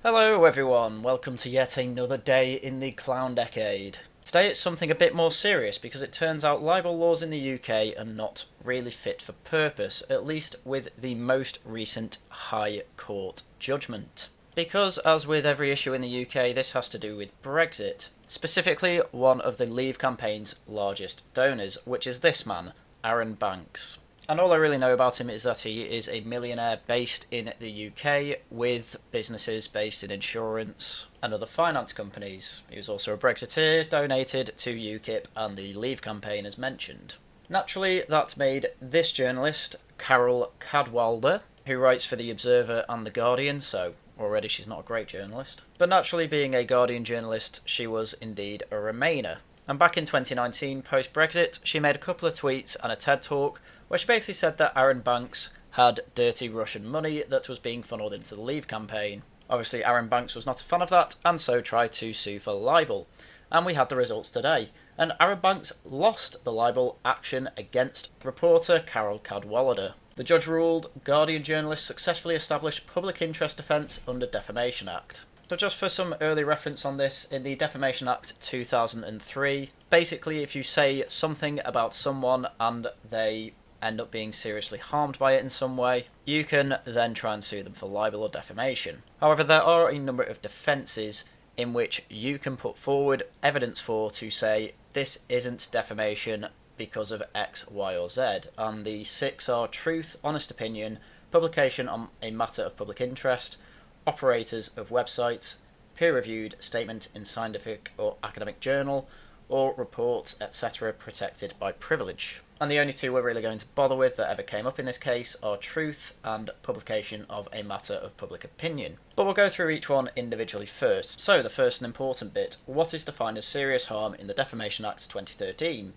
Hello everyone, welcome to yet another day in the clown decade. Today it's something a bit more serious because it turns out libel laws in the UK are not really fit for purpose, at least with the most recent High Court judgment. Because, as with every issue in the UK, this has to do with Brexit, specifically one of the Leave campaign's largest donors, which is this man, Arron Banks. And all I really know about him is that he is a millionaire based in the UK with businesses based in insurance and other finance companies. He was also a Brexiteer, donated to UKIP and the Leave campaign as mentioned. Naturally, that made this journalist, Carol Cadwalder, who writes for The Observer and The Guardian, so already she's not a great journalist. But naturally, being a Guardian journalist, she was indeed a Remainer. And back in 2019, post-Brexit, she made a couple of tweets and a TED Talk where she basically said that Arron Banks had dirty Russian money that was being funneled into the Leave campaign. Obviously, Arron Banks was not a fan of that, and so tried to sue for libel. And we had the results today. And Arron Banks lost the libel action against reporter Carol Cadwalder. The judge ruled Guardian journalists successfully established public interest defence under Defamation Act. So just for some early reference on this, in the Defamation Act 2003, basically if you say something about someone and they end up being seriously harmed by it in some way, you can then try and sue them for libel or defamation. However, there are a number of defences in which you can put forward evidence for to say this isn't defamation because of X, Y or Z, and the 6 are truth, honest opinion, publication on a matter of public interest, operators of websites, peer-reviewed statement in scientific or academic journal, or reports, etc. protected by privilege. And the only two we're really going to bother with that ever came up in this case are truth and publication of a matter of public opinion. But we'll go through each one individually first. So the first and important bit, what is defined as serious harm in the Defamation Act 2013?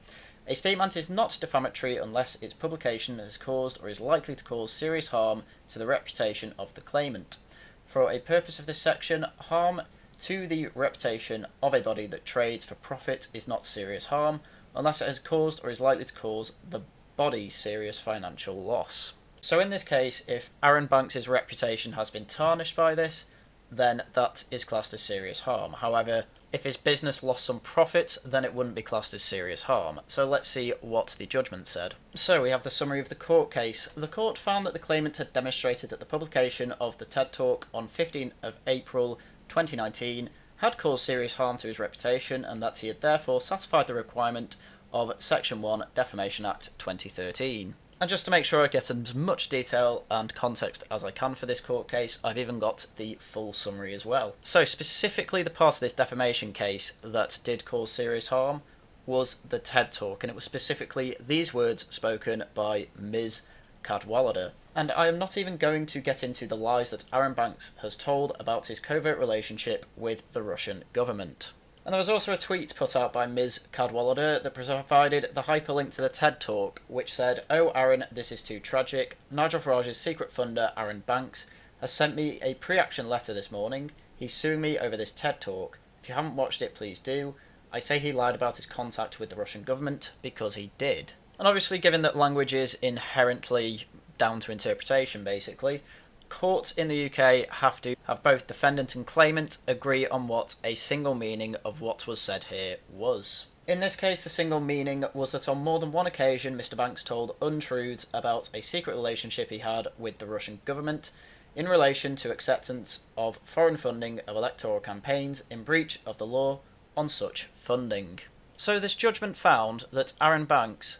A statement is not defamatory unless its publication has caused or is likely to cause serious harm to the reputation of the claimant. For a purpose of this section, harm to the reputation of a body that trades for profit is not serious harm, unless it has caused or is likely to cause the body serious financial loss. So in this case, if Arron Banks' reputation has been tarnished by this, then that is classed as serious harm. However, if his business lost some profits, then it wouldn't be classed as serious harm. So let's see what the judgment said. So we have the summary of the court case. The court found that the claimant had demonstrated that the publication of the TED Talk on 15th of April 2019 had caused serious harm to his reputation and that he had therefore satisfied the requirement of Section 1 Defamation Act 2013. And just to make sure I get as much detail and context as I can for this court case, I've even got the full summary as well. So specifically the part of this defamation case that did cause serious harm was the TED Talk, and it was specifically these words spoken by Ms. Cadwalder. And I am not even going to get into the lies that Arron Banks has told about his covert relationship with the Russian government. And there was also a tweet put out by Ms. Cadwalder that provided the hyperlink to the TED Talk, which said, "Oh Arron, this is too tragic. Nigel Farage's secret funder, Arron Banks, has sent me a pre-action letter this morning. He's suing me over this TED Talk. If you haven't watched it, please do. I say he lied about his contact with the Russian government, because he did." And obviously, given that language is inherently down to interpretation, basically, courts in the UK have to have both defendant and claimant agree on what a single meaning of what was said here was. In this case, the single meaning was that on more than one occasion Mr. Banks told untruths about a secret relationship he had with the Russian government in relation to acceptance of foreign funding of electoral campaigns in breach of the law on such funding. So this judgment found that Arron Banks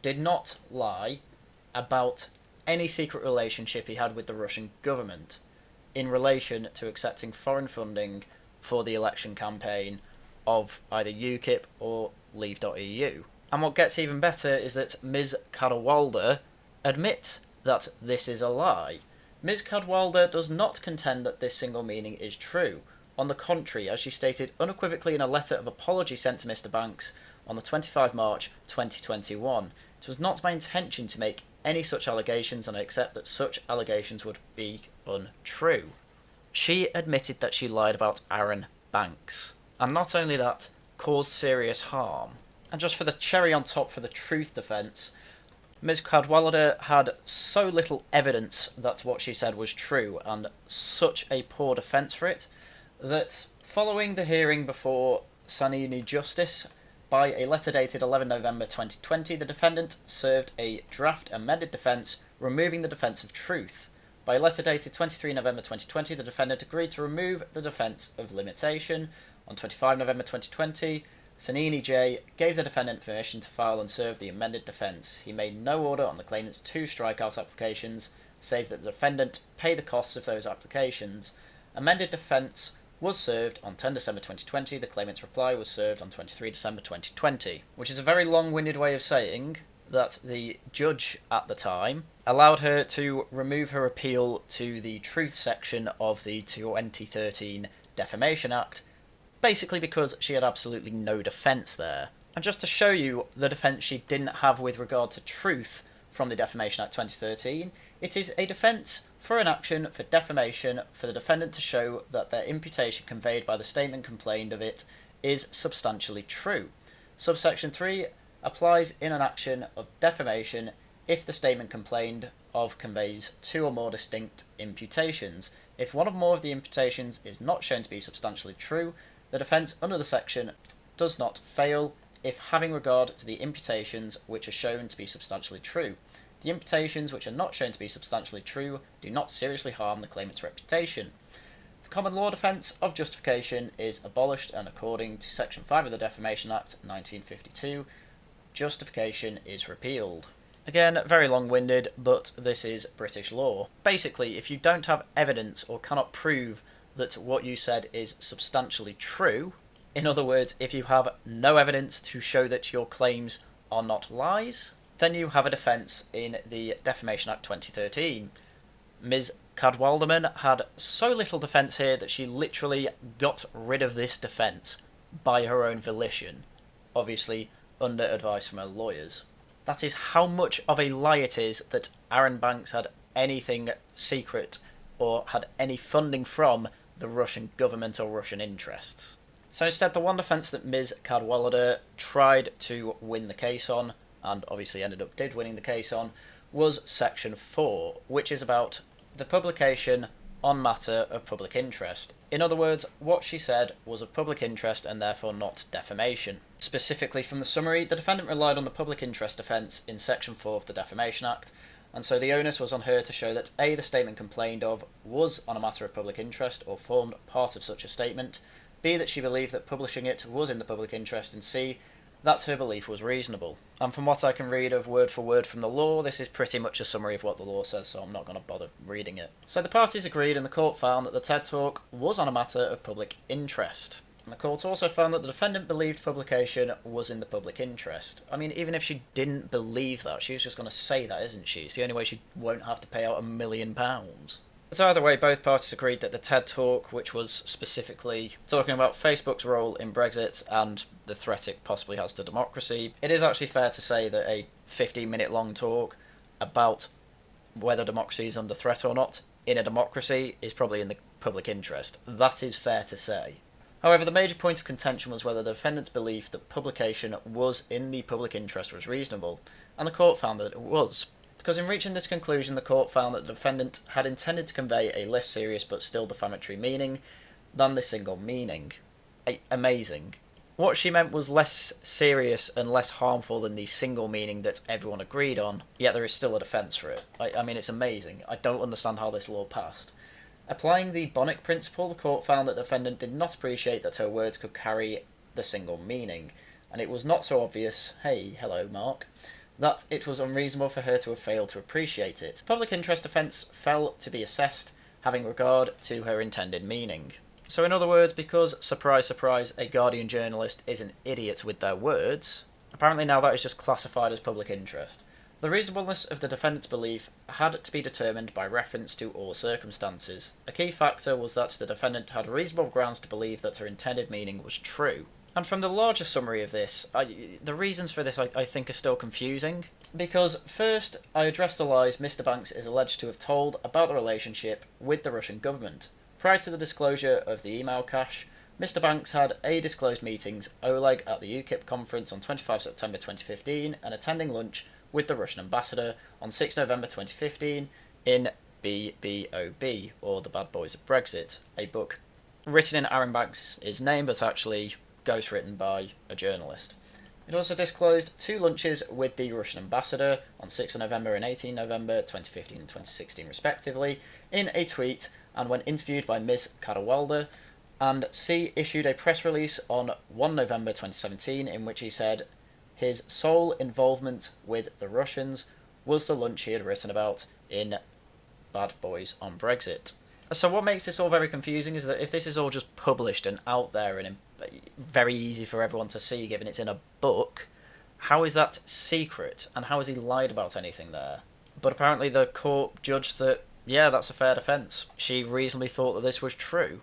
did not lie about any secret relationship he had with the Russian government in relation to accepting foreign funding for the election campaign of either UKIP or Leave.eu. And what gets even better is that Ms. Cadwalder admits that this is a lie. Ms. Cadwalder does not contend that this single meaning is true. On the contrary, as she stated unequivocally in a letter of apology sent to Mr. Banks on the 25 March 2021, it was not my intention to make any such allegations, and I accept that such allegations would be untrue. She admitted that she lied about Arron Banks, and not only that, caused serious harm. And just for the cherry on top for the truth defence, Ms. Cadwallader had so little evidence that what she said was true, and such a poor defence for it, that following the hearing before Sanini Justice, by a letter dated 11 November 2020, the defendant served a draft amended defence, removing the defence of truth. By a letter dated 23 November 2020, the defendant agreed to remove the defence of limitation. On 25 November 2020, Sanini J gave the defendant permission to file and serve the amended defence. He made no order on the claimant's 2 strikeout applications, save that the defendant pay the costs of those applications. Amended defence was served on 10 December 2020. The claimant's reply was served on 23 December 2020, which is a very long-winded way of saying that the judge at the time allowed her to remove her appeal to the truth section of the 2013 Defamation Act, basically because she had absolutely no defence there. And just to show you the defence she didn't have with regard to truth from the Defamation Act 2013, it is a defence for an action for defamation for the defendant to show that their imputation conveyed by the statement complained of it is substantially true. Subsection 3 applies in an action of defamation if the statement complained of conveys 2 or more distinct imputations. If one or more of the imputations is not shown to be substantially true, the defence under the section does not fail if having regard to the imputations which are shown to be substantially true. The imputations which are not shown to be substantially true do not seriously harm the claimant's reputation. The common law defence of justification is abolished, and according to Section 5 of the Defamation Act 1952, justification is repealed. Again, very long-winded, but this is British law. Basically, if you don't have evidence or cannot prove that what you said is substantially true, in other words, if you have no evidence to show that your claims are not lies, then you have a defence in the Defamation Act 2013. Ms. Cadwalderman had so little defence here that she literally got rid of this defence by her own volition, obviously under advice from her lawyers. That is how much of a lie it is that Arron Banks had anything secret or had any funding from the Russian government or Russian interests. So instead, the one defence that Ms. Cadwallader tried to win the case on, and obviously did winning the case on, was Section 4, which is about the publication on matter of public interest. In other words, what she said was of public interest and therefore not defamation. Specifically from the summary, the defendant relied on the public interest defence in Section 4 of the Defamation Act, and so the onus was on her to show that A, the statement complained of was on a matter of public interest or formed part of such a statement, B, that she believed that publishing it was in the public interest, and C, that her belief was reasonable. And from what I can read of word for word from the law, this is pretty much a summary of what the law says, so I'm not going to bother reading it. So the parties agreed, and the court found that the TED Talk was on a matter of public interest. And the court also found that the defendant believed publication was in the public interest. I mean, even if she didn't believe that, she was just going to say that, isn't she? It's the only way she won't have to pay out £1 million. But either way, both parties agreed that the TED Talk, which was specifically talking about Facebook's role in Brexit and the threat it possibly has to democracy, it is actually fair to say that a 15-minute long talk about whether democracy is under threat or not in a democracy is probably in the public interest. That is fair to say. However, the major point of contention was whether the defendant's belief that publication was in the public interest was reasonable, and the court found that it was. Because in reaching this conclusion, the court found that the defendant had intended to convey a less serious but still defamatory meaning than the single meaning. Amazing. What she meant was less serious and less harmful than the single meaning that everyone agreed on, yet there is still a defence for it. I mean, it's amazing. I don't understand how this law passed. Applying the Bonnick principle, the court found that the defendant did not appreciate that her words could carry the single meaning, and it was not so obvious, hey, hello, Mark, that it was unreasonable for her to have failed to appreciate it. Public interest defence fell to be assessed, having regard to her intended meaning. So in other words, because, surprise surprise, a Guardian journalist is an idiot with their words, apparently now that is just classified as public interest. The reasonableness of the defendant's belief had to be determined by reference to all circumstances. A key factor was that the defendant had reasonable grounds to believe that her intended meaning was true. And from the larger summary of this, the reasons for this I think are still confusing. Because first, I address the lies Mr. Banks is alleged to have told about the relationship with the Russian government. Prior to the disclosure of the email cache, Mr. Banks had A, disclosed meetings, Oleg at the UKIP conference on 25 September 2015, and attending lunch with the Russian ambassador on 6 November 2015 in BBOB, or The Bad Boys of Brexit, a book written in Aaron Banks' name but actually ghostwritten by a journalist. It also disclosed 2 lunches with the Russian ambassador on 6 November and 18 November 2015 and 2016 respectively in a tweet, and when interviewed by Ms. Cadwallader, and C issued a press release on 1 November 2017 in which he said his sole involvement with the Russians was the lunch he had written about in Bad Boys on Brexit. So what makes this all very confusing is that if this is all just published and out there and very easy for everyone to see given it's in a book, how is that secret and how has he lied about anything there? But apparently the court judged that, yeah, that's a fair defence. She reasonably thought that this was true.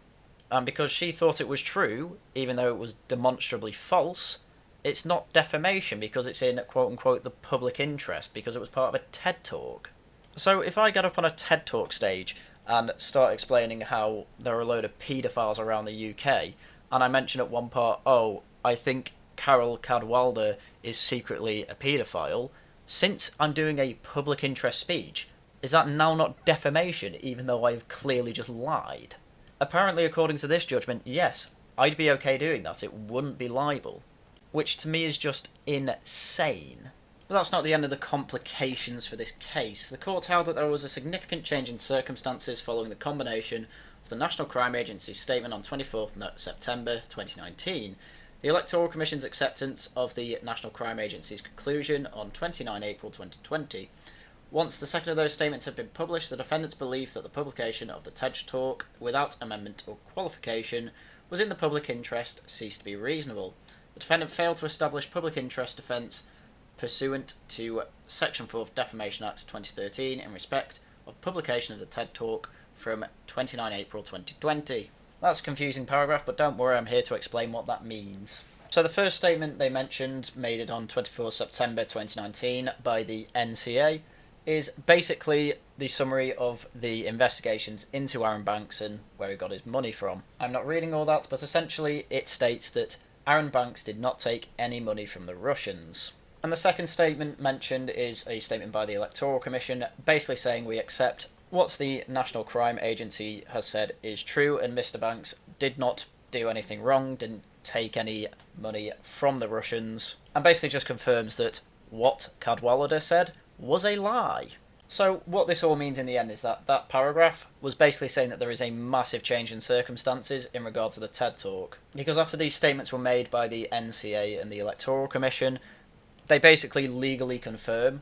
And because she thought it was true, even though it was demonstrably false, it's not defamation because it's in quote-unquote the public interest because it was part of a TED Talk. So if I get up on a TED Talk stage and start explaining how there are a load of paedophiles around the UK, and I mention at one part, oh, I think Carol Cadwallader is secretly a paedophile, since I'm doing a public interest speech, is that now not defamation even though I've clearly just lied? Apparently, according to this judgment, yes, I'd be okay doing that, it wouldn't be libel. Which to me is just insane. But that's not the end of the complications for this case. The court held that there was a significant change in circumstances following the combination of the National Crime Agency's statement on 24th September 2019, the Electoral Commission's acceptance of the National Crime Agency's conclusion on 29 April 2020. Once the second of those statements had been published, the defendants believed that the publication of the TED Talk, without amendment or qualification, was in the public interest, ceased to be reasonable. The defendant failed to establish public interest defence pursuant to Section 4 of Defamation Act 2013 in respect of publication of the TED Talk from 29 April 2020. That's a confusing paragraph, but don't worry, I'm here to explain what that means. So the first statement they mentioned, made it on 24 September 2019 by the NCA, is basically the summary of the investigations into Aaron Banks and where he got his money from. I'm not reading all that, but essentially it states that Aaron Banks did not take any money from the Russians. And the second statement mentioned is a statement by the Electoral Commission, basically saying we accept what the National Crime Agency has said is true, and Mr. Banks did not do anything wrong, didn't take any money from the Russians, and basically just confirms that what Cadwallader said was a lie. So what this all means in the end is that that paragraph was basically saying that there is a massive change in circumstances in regard to the TED Talk. Because after these statements were made by the NCA and the Electoral Commission, they basically legally confirm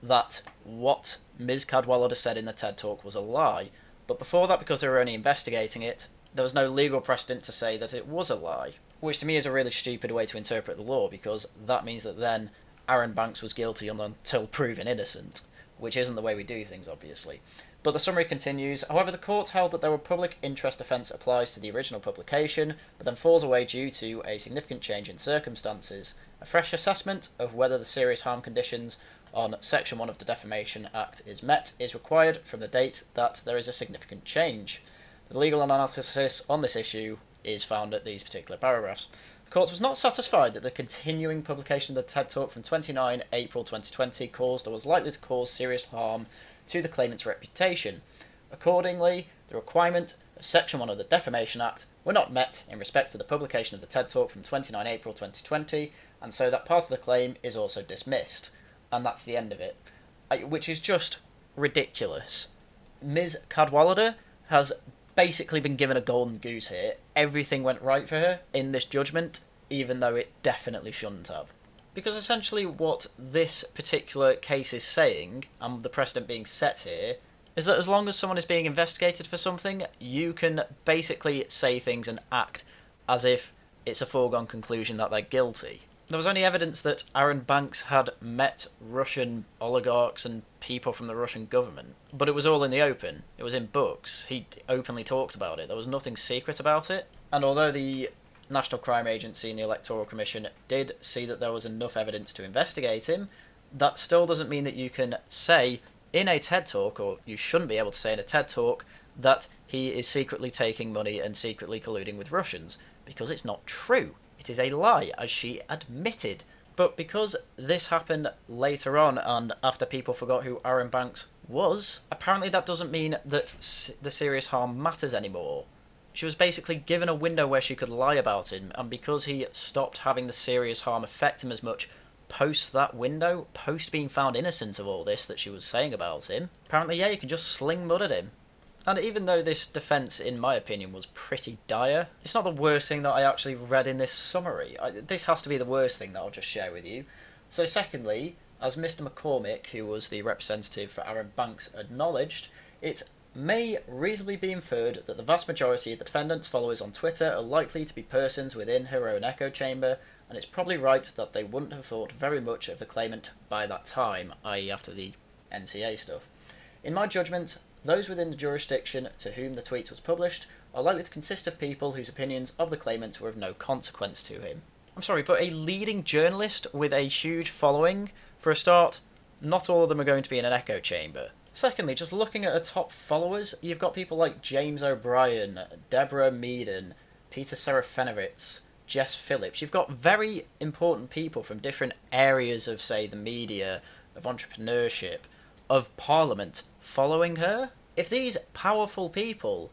that what Ms. Cadwallader said in the TED Talk was a lie. But before that, because they were only investigating it, there was no legal precedent to say that it was a lie. Which to me is a really stupid way to interpret the law, because that means that then Aaron Banks was guilty until proven innocent, which isn't the way we do things, obviously. But the summary continues. However, the court held that there were public interest offence applies to the original publication, but then falls away due to a significant change in circumstances. A fresh assessment of whether the serious harm conditions on Section 1 of the Defamation Act is met is required from the date that there is a significant change. The legal analysis on this issue is found at these particular paragraphs. The court was not satisfied that the continuing publication of the TED Talk from 29 April 2020 caused or was likely to cause serious harm to the claimant's reputation. Accordingly, the requirement of Section 1 of the Defamation Act were not met in respect to the publication of the TED Talk from 29 April 2020, and so that part of the claim is also dismissed. And that's the end of it. Which is just ridiculous. Ms. Cadwallader has basically been given a golden goose here. Everything went right for her in this judgment, even though it definitely shouldn't have. Because essentially what this particular case is saying, and the precedent being set here, is that as long as someone is being investigated for something, you can basically say things and act as if it's a foregone conclusion that they're guilty. There was only evidence that Aaron Banks had met Russian oligarchs and people from the Russian government, but it was all in the open. It was in books. He openly talked about it. There was nothing secret about it. And although the National Crime Agency and the Electoral Commission did see that there was enough evidence to investigate him, that still doesn't mean that you can say in a TED Talk, or you shouldn't be able to say in a TED Talk, that he is secretly taking money and secretly colluding with Russians, because it's not true. It is a lie, as she admitted. But because this happened later on and after people forgot who Aaron Banks was, apparently that doesn't mean that the serious harm matters anymore. She was basically given a window where she could lie about him, and because he stopped having the serious harm affect him as much post that window, post being found innocent of all this that she was saying about him, apparently, yeah, you can just sling mud at him. And even though this defence, in my opinion, was pretty dire, it's not the worst thing that I actually read in this summary. This has to be the worst thing that I'll just share with you. So secondly, as Mr. McCormick, who was the representative for Aaron Banks, acknowledged, it may reasonably be inferred that the vast majority of the defendant's followers on Twitter are likely to be persons within her own echo chamber, and it's probably right that they wouldn't have thought very much of the claimant by that time, i.e. after the NCA stuff. In my judgment, those within the jurisdiction to whom the tweet was published are likely to consist of people whose opinions of the claimant were of no consequence to him. I'm sorry, but a leading journalist with a huge following, for a start, not all of them are going to be in an echo chamber. Secondly, just looking at her top followers, you've got people like James O'Brien, Deborah Meaden, Peter Serafinovitz, Jess Phillips. You've got very important people from different areas of, say, the media, of entrepreneurship, of parliament following her. If these powerful people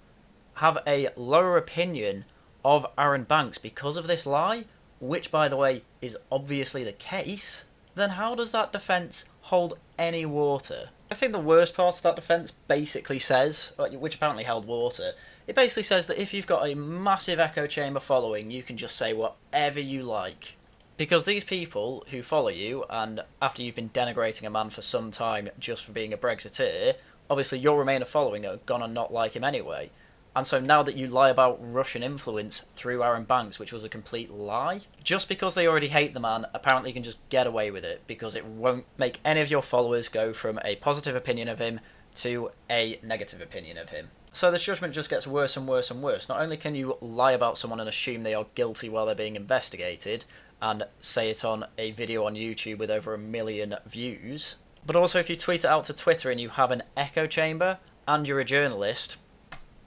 have a lower opinion of Aaron Banks because of this lie, which, by the way, is obviously the case, then how does that defence hold any water? I think the worst part of that defence basically says, which apparently held water, it basically says that if you've got a massive echo chamber following, you can just say whatever you like. Because these people who follow you, and after you've been denigrating a man for some time just for being a Brexiteer, obviously your Remainer following are gonna not like him anyway. And so now that you lie about Russian influence through Aaron Banks, which was a complete lie, just because they already hate the man, apparently you can just get away with it, because it won't make any of your followers go from a positive opinion of him to a negative opinion of him. So the judgment just gets worse and worse and worse. Not only can you lie about someone and assume they are guilty while they're being investigated, and say it on a video on YouTube with over 1 million views, but also if you tweet it out to Twitter and you have an echo chamber, and you're a journalist,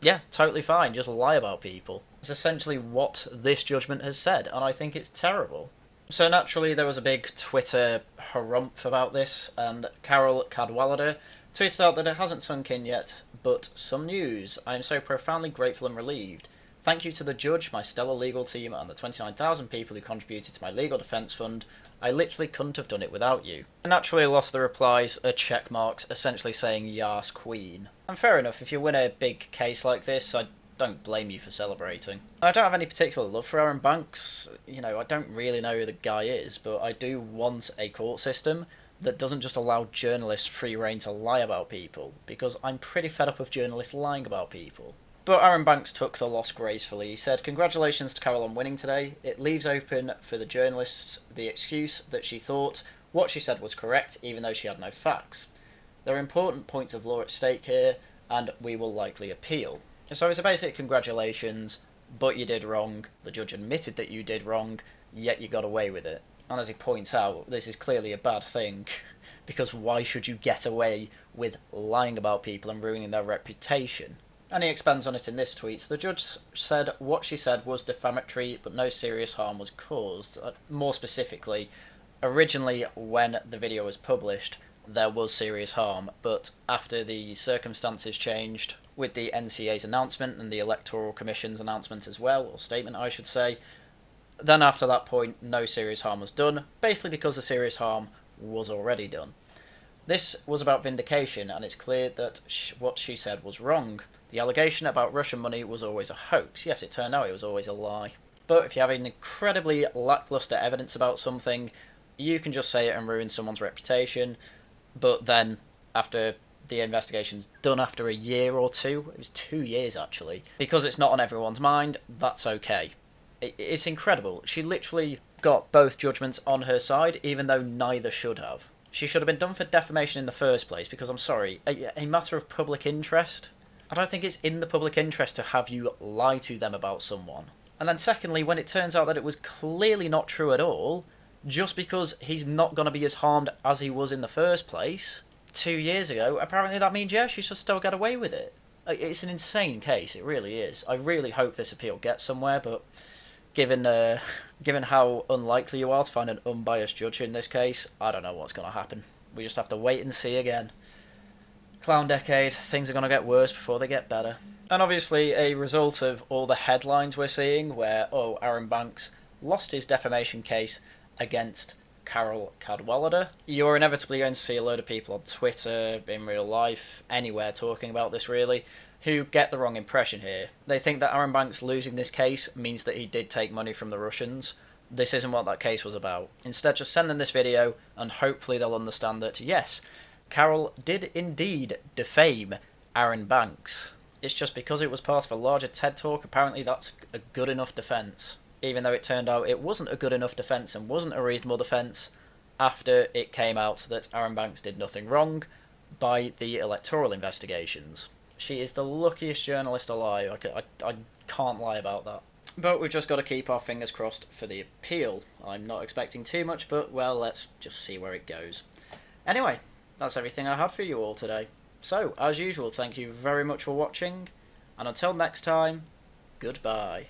yeah, totally fine, just lie about people. It's essentially what this judgment has said, and I think it's terrible. So naturally there was a big Twitter harumph about this, and Carol Cadwallader tweeted out that it hasn't sunk in yet, but some news. I am so profoundly grateful and relieved. Thank you to the judge, my stellar legal team, and the 29,000 people who contributed to my legal defence fund. I literally couldn't have done it without you. And naturally a lot of the replies are check marks, essentially saying Yas Queen. And fair enough, if you win a big case like this, I don't blame you for celebrating. I don't have any particular love for Aaron Banks. You know, I don't really know who the guy is, but I do want a court system that doesn't just allow journalists free rein to lie about people, because I'm pretty fed up of journalists lying about people. But Aaron Banks took the loss gracefully. He said, "Congratulations to Carol on winning today. It leaves open for the journalists the excuse that she thought what she said was correct, even though she had no facts. There are important points of law at stake here, and we will likely appeal." So it's a basic congratulations, but you did wrong. The judge admitted that you did wrong, yet you got away with it. And as he points out, this is clearly a bad thing, because why should you get away with lying about people and ruining their reputation? And he expands on it in this tweet. The judge said what she said was defamatory, but no serious harm was caused. More specifically, originally when the video was published, there was serious harm, but after the circumstances changed, with the NCA's announcement and the Electoral Commission's announcement as well, or statement I should say, then after that point, no serious harm was done, basically because the serious harm was already done. This was about vindication, and it's clear that what she said was wrong. The allegation about Russian money was always a hoax. Yes, it turned out it was always a lie. But if you have an incredibly lackluster evidence about something, you can just say it and ruin someone's reputation. But then, after the investigation's done after a year or two, it was 2 years actually, because it's not on everyone's mind, that's okay. It's incredible. She literally got both judgments on her side, even though neither should have. She should have been done for defamation in the first place, because I'm sorry, a matter of public interest? I don't think it's in the public interest to have you lie to them about someone. And then secondly, when it turns out that it was clearly not true at all, just because he's not going to be as harmed as he was in the first place 2 years ago, apparently that means, yeah, she should still get away with it. It's an insane case, it really is. I really hope this appeal gets somewhere, but given how unlikely you are to find an unbiased judge in this case, I don't know what's going to happen. We just have to wait and see again. Clown Decade, things are going to get worse before they get better. And obviously a result of all the headlines we're seeing where, oh, Aaron Banks lost his defamation case against Carol Cadwallader, you're inevitably going to see a load of people on Twitter, in real life, anywhere talking about this really, who get the wrong impression here. They think that Aaron Banks losing this case means that he did take money from the Russians. This isn't what that case was about. Instead, just send them this video and hopefully they'll understand that, yes, Carol did indeed defame Aaron Banks. It's just because it was part of a larger TED Talk, apparently that's a good enough defence. Even though it turned out it wasn't a good enough defence and wasn't a reasonable defence after it came out that Aaron Banks did nothing wrong by the electoral investigations. She is the luckiest journalist alive. I can't lie about that. But we've just got to keep our fingers crossed for the appeal. I'm not expecting too much, but, well, let's just see where it goes. Anyway, that's everything I had for you all today. So, as usual, thank you very much for watching, and until next time, goodbye.